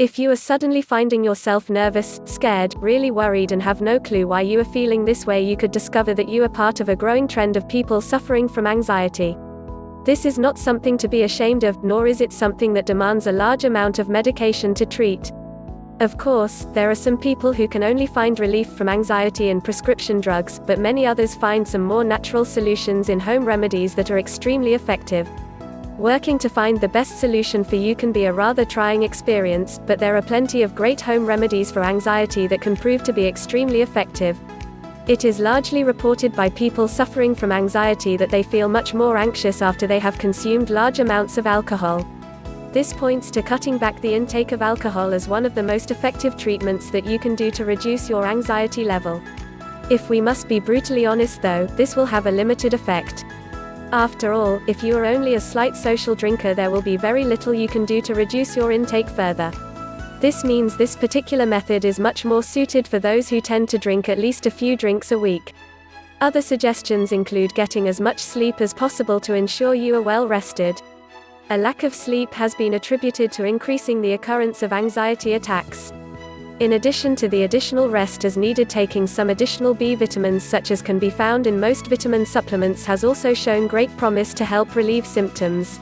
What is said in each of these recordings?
If you are suddenly finding yourself nervous, scared, really worried and have no clue why you are feeling this way, you could discover that you are part of a growing trend of people suffering from anxiety. This is not something to be ashamed of, nor is it something that demands a large amount of medication to treat. Of course, there are some people who can only find relief from anxiety in prescription drugs, but many others find some more natural solutions in home remedies that are extremely effective. Working to find the best solution for you can be a rather trying experience, but there are plenty of great home remedies for anxiety that can prove to be extremely effective. It is largely reported by people suffering from anxiety that they feel much more anxious after they have consumed large amounts of alcohol. This points to cutting back the intake of alcohol as one of the most effective treatments that you can do to reduce your anxiety level. If we must be brutally honest though, this will have a limited effect. After all, if you are only a slight social drinker, there will be very little you can do to reduce your intake further. This means this particular method is much more suited for those who tend to drink at least a few drinks a week. Other suggestions include getting as much sleep as possible to ensure you are well rested. A lack of sleep has been attributed to increasing the occurrence of anxiety attacks. In addition to the additional rest as needed, taking some additional B vitamins such as can be found in most vitamin supplements has also shown great promise to help relieve symptoms.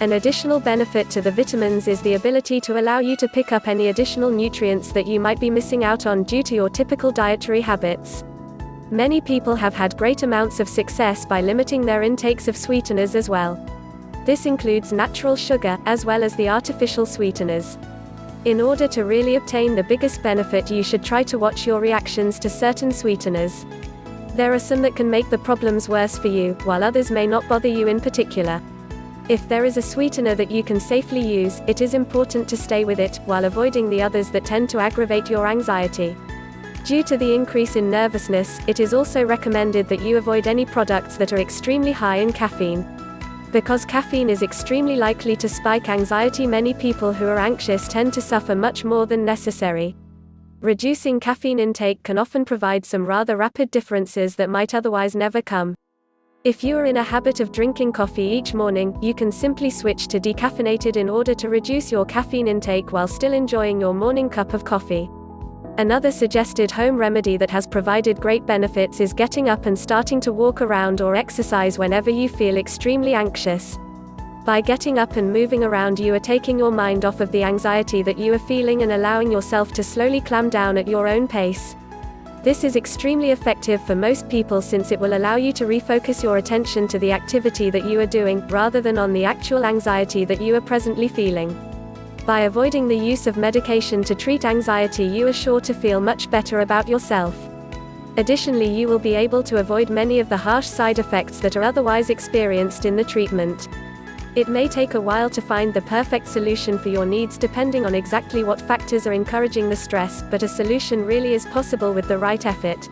An additional benefit to the vitamins is the ability to allow you to pick up any additional nutrients that you might be missing out on due to your typical dietary habits. Many people have had great amounts of success by limiting their intakes of sweeteners as well. This includes natural sugar, as well as the artificial sweeteners. In order to really obtain the biggest benefit, you should try to watch your reactions to certain sweeteners. There are some that can make the problems worse for you, while others may not bother you in particular. If there is a sweetener that you can safely use, it is important to stay with it, while avoiding the others that tend to aggravate your anxiety. Due to the increase in nervousness, it is also recommended that you avoid any products that are extremely high in caffeine. Because caffeine is extremely likely to spike anxiety, many people who are anxious tend to suffer much more than necessary. Reducing caffeine intake can often provide some rather rapid differences that might otherwise never come. If you are in a habit of drinking coffee each morning, you can simply switch to decaffeinated in order to reduce your caffeine intake while still enjoying your morning cup of coffee. Another suggested home remedy that has provided great benefits is getting up and starting to walk around or exercise whenever you feel extremely anxious. By getting up and moving around, you are taking your mind off of the anxiety that you are feeling and allowing yourself to slowly calm down at your own pace. This is extremely effective for most people since it will allow you to refocus your attention to the activity that you are doing, rather than on the actual anxiety that you are presently feeling. By avoiding the use of medication to treat anxiety, you are sure to feel much better about yourself. Additionally, you will be able to avoid many of the harsh side effects that are otherwise experienced in the treatment. It may take a while to find the perfect solution for your needs depending on exactly what factors are encouraging the stress, but a solution really is possible with the right effort.